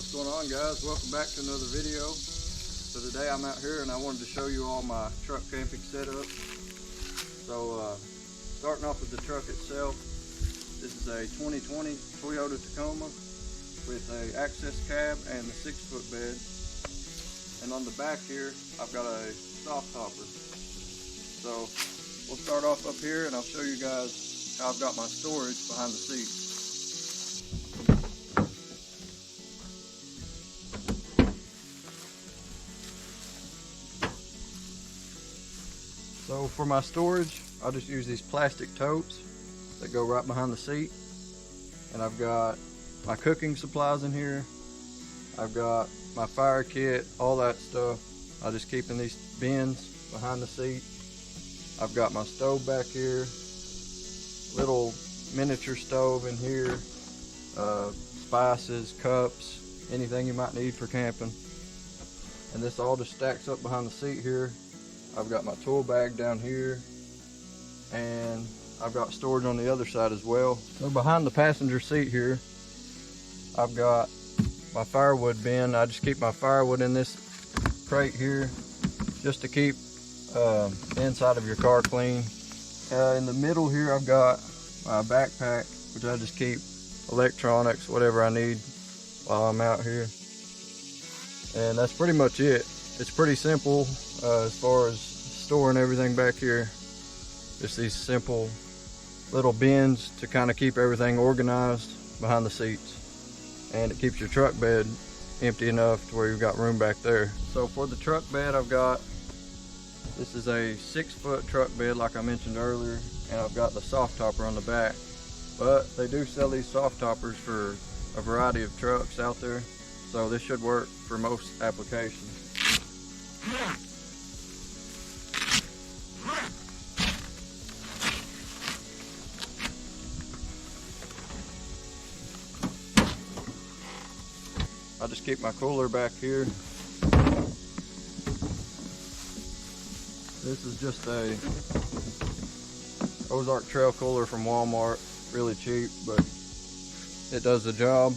What's going on, guys? Welcome back to another video. So today I'm out here and I wanted to show you all my truck camping setup. So starting off with the truck itself, this is a 2020 Toyota Tacoma with a access cab and the 6-foot bed. And on the back here, I've got a Softopper. So we'll start off up here and I'll show you guys how I've got my storage behind the seat. So for my storage, I'll just use these plastic totes that go right behind the seat. And I've got my cooking supplies in here. I've got my fire kit, all that stuff. I just keep in these bins behind the seat. I've got my stove back here, little miniature stove in here, spices, cups, anything you might need for camping. And this all just stacks up behind the seat here. I've got my tool bag down here, and I've got storage on the other side as well. So behind the passenger seat here, I've got my firewood bin. I just keep my firewood in this crate here just to keep the inside of your car clean. In the middle here, I've got my backpack, which I just keep electronics, whatever I need while I'm out here. And that's pretty much it. It's pretty simple as far as storing everything back here. Just these simple little bins to kind of keep everything organized behind the seats. And it keeps your truck bed empty enough to where you've got room back there. So for the truck bed, I've got, this is a 6-foot truck bed like I mentioned earlier, and I've got the Softopper on the back. But they do sell these Softoppers for a variety of trucks out there, so this should work for most applications. I just keep my cooler back here. This is just a Ozark Trail cooler from Walmart, really cheap, but it does the job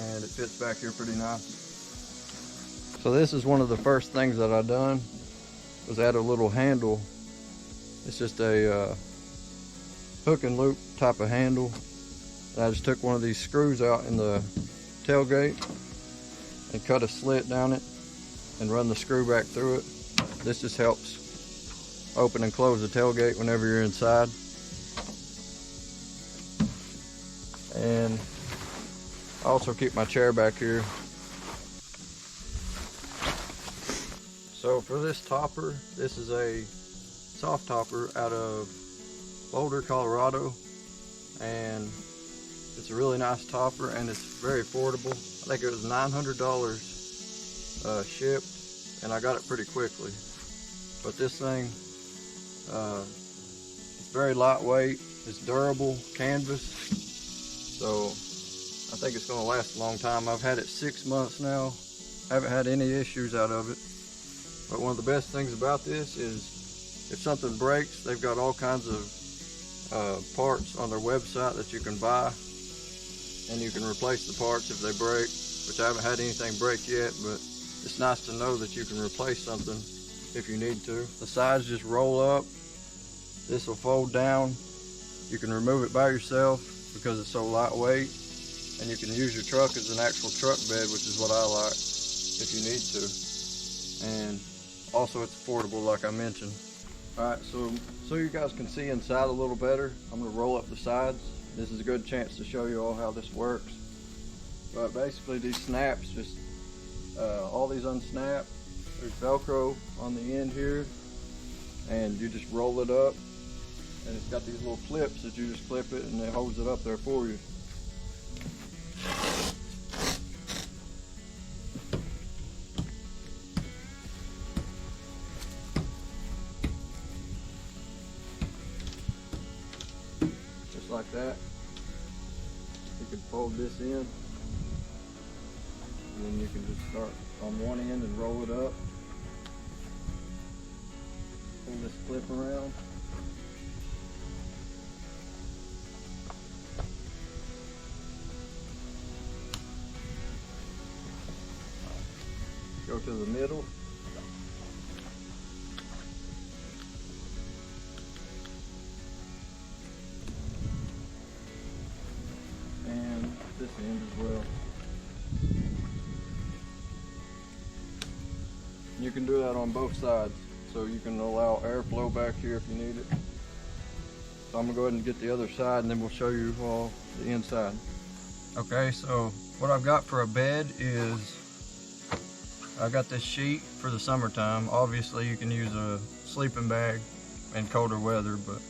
and it fits back here pretty nice. So this is one of the first things that I done, was add a little handle. It's just a hook and loop type of handle. And I just took one of these screws out in the tailgate and cut a slit down it and run the screw back through it. This just helps open and close the tailgate whenever you're inside. And I also keep my chair back here. So for this topper, this is a Softopper out of Boulder, Colorado, and it's a really nice topper and it's very affordable. I think it was $900 shipped, and I got it pretty quickly. But this thing, it's very lightweight, it's durable, canvas, so I think it's going to last a long time. I've had it 6 months now, haven't had any issues out of it. But one of the best things about this is if something breaks, they've got all kinds of parts on their website that you can buy, and you can replace the parts if they break, which I haven't had anything break yet, but it's nice to know that you can replace something if you need to. The sides just roll up. This will fold down. You can remove it by yourself because it's so lightweight, and you can use your truck as an actual truck bed, which is what I like, if you need to. And also it's affordable like I mentioned. Alright, so you guys can see inside a little better, I'm going to roll up the sides. This is a good chance to show you all how this works. But basically these snaps, just all these unsnap. There's Velcro on the end here, and you just roll it up, and it's got these little clips that you just clip it and it holds it up there for you. Just like that. You can fold this in, and then you can just start on one end and roll it up. Pull this clip around. Go to the middle. And this end as well. You can do that on both sides, so you can allow airflow back here if you need it. So I'm gonna go ahead and get the other side, and then we'll show you all the inside. Okay, so what I've got for a bed is I got this sheet for the summertime. Obviously you can use a sleeping bag in colder weather, but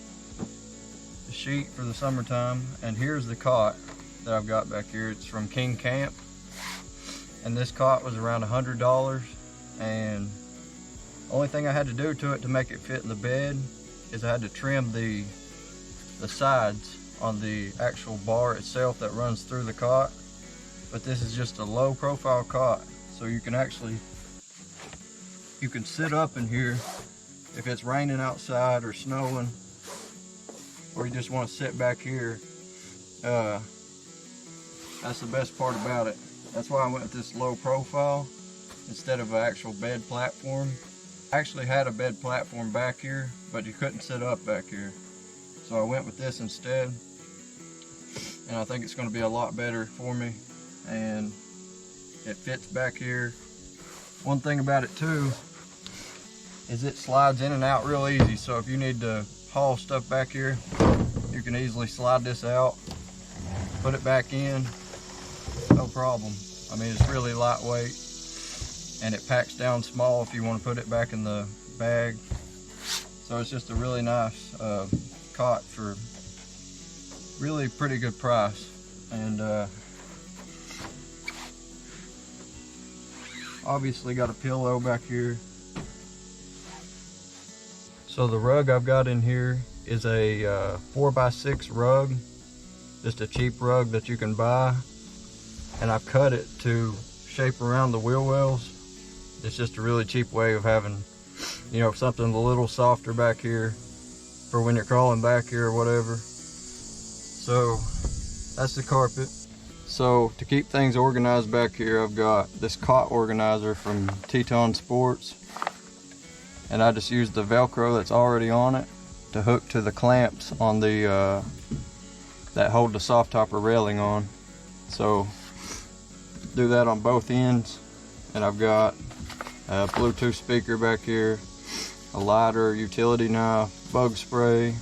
the sheet for the summertime. And here's the cot that I've got back here. It's from King Camp, and this cot was around $100. And only thing I had to do to it to make it fit in the bed is I had to trim the sides on the actual bar itself that runs through the cot. But this is just a low profile cot, so you can sit up in here if it's raining outside or snowing, or you just want to sit back here. That's the best part about it. That's why I went with this low profile instead of an actual bed platform. I actually had a bed platform back here, but you couldn't sit up back here. So I went with this instead, and I think it's going to be a lot better for me, and it fits back here. One thing about it too is it slides in and out real easy, so if you need to haul stuff back here, you can easily slide this out, put it back in, no problem. I mean, it's really lightweight, and it packs down small if you want to put it back in the bag. So it's just a really nice cot for really pretty good price. And obviously got a pillow back here. So the rug I've got in here is a 4x6 rug, just a cheap rug that you can buy, and I've cut it to shape around the wheel wells. It's just a really cheap way of having, you know, something a little softer back here for when you're crawling back here or whatever. So that's the carpet. So to keep things organized back here, I've got this Cot Organizer from Teton Sports, and I just used the Velcro that's already on it to hook to the clamps on the that hold the Softopper railing on. So do that on both ends. And I've got a Bluetooth speaker back here, a lighter, utility knife, bug spray,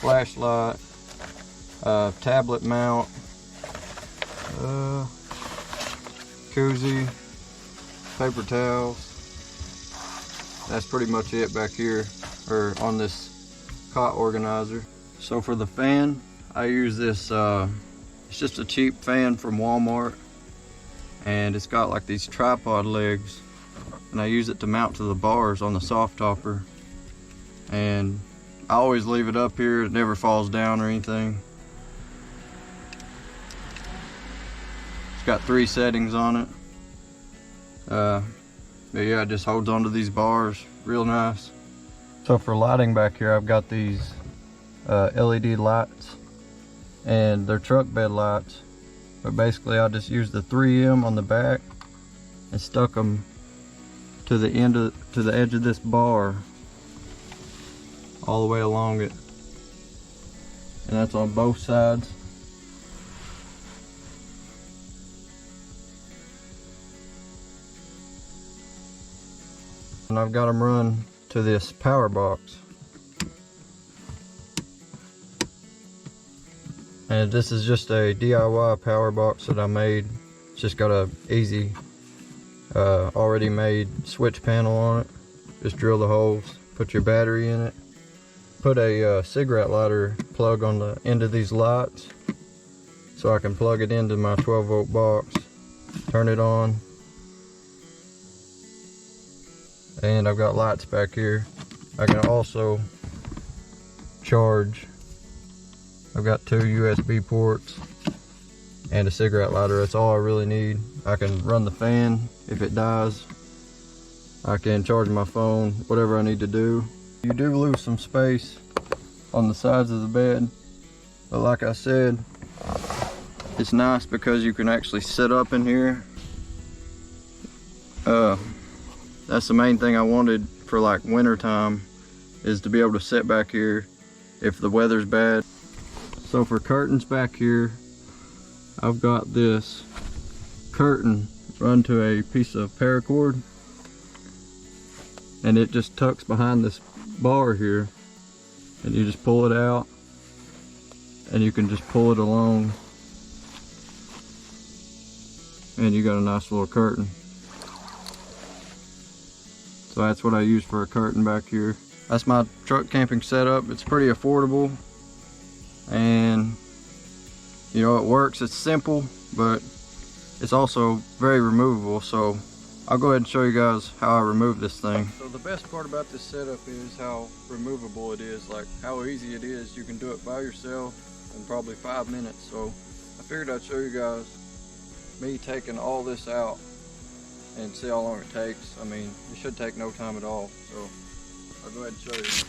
flashlight, tablet mount, koozie, paper towels. That's pretty much it back here, or on this Cot Organizer. So for the fan, I use this, it's just a cheap fan from Walmart, and it's got like these tripod legs, and I use it to mount to the bars on the Softopper. And I always leave it up here, it never falls down or anything. It's got 3 settings on it. But yeah, it just holds onto these bars real nice. So for lighting back here, I've got these LED lights, and they're truck bed lights, but basically I just used the 3M on the back and stuck them to the edge of this bar all the way along it, and that's on both sides. And I've got them run to this power box. And this is just a DIY power box that I made. It's just got a easy, already made switch panel on it. Just drill the holes, put your battery in it. Put a cigarette lighter plug on the end of these lights, so I can plug it into my 12-volt box, turn it on. And I've got lights back here. I can also charge. I've got 2 USB ports and a cigarette lighter. That's all I really need. I can run the fan if it dies. I can charge my phone, whatever I need to do. You do lose some space on the sides of the bed, but like I said, it's nice because you can actually sit up in here That's the main thing I wanted for like winter time, is to be able to sit back here if the weather's bad. So for curtains back here, I've got this curtain run to a piece of paracord, and it just tucks behind this bar here, and you just pull it out and you can just pull it along, and you got a nice little curtain. So that's what I use for a curtain back here. That's my truck camping setup. It's pretty affordable, and you know, it works. It's simple, but it's also very removable. So I'll go ahead and show you guys how I remove this thing. So the best part about this setup is how removable it is, like how easy it is. You can do it by yourself in probably 5 minutes. So I figured I'd show you guys me taking all this out and see how long it takes. I mean, it should take no time at all. So I'll go ahead and show you.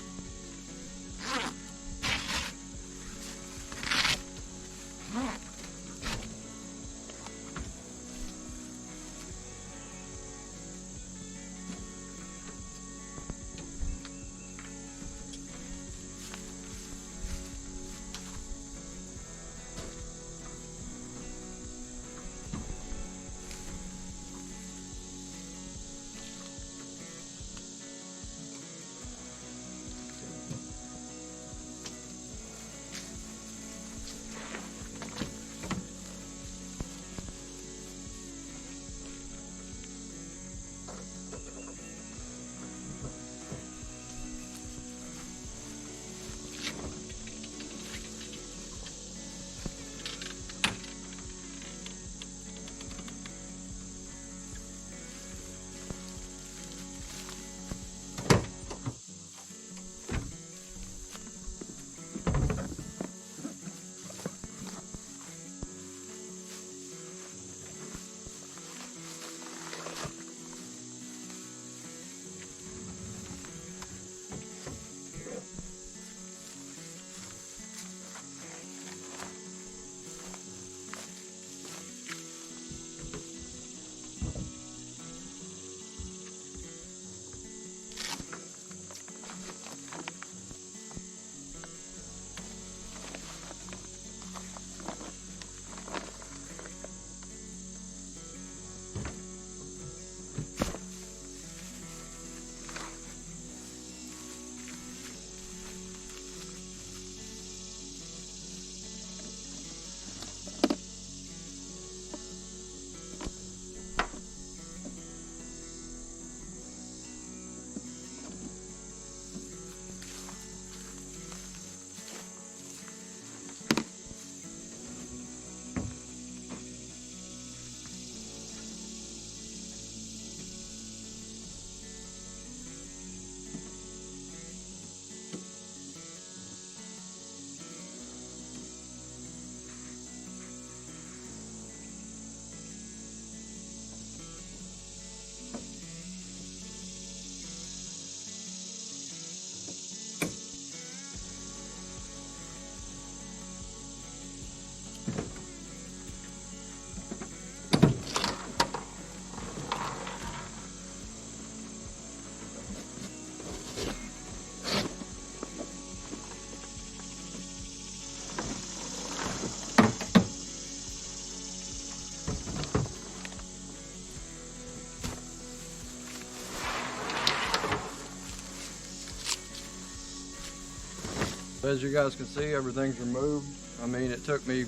As you guys can see, everything's removed. I mean, it took me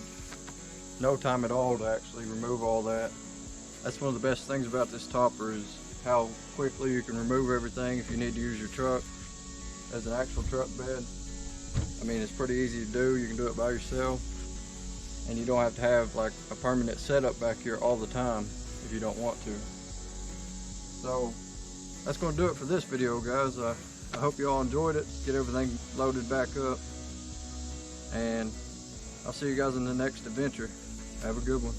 no time at all to actually remove all that. That's one of the best things about this topper, is how quickly you can remove everything if you need to use your truck as an actual truck bed. I mean, it's pretty easy to do. You can do it by yourself, and you don't have to have like a permanent setup back here all the time if you don't want to. So that's going to do it for this video, guys. I hope you all enjoyed it. Get everything loaded back up, and I'll see you guys in the next adventure. Have a good one.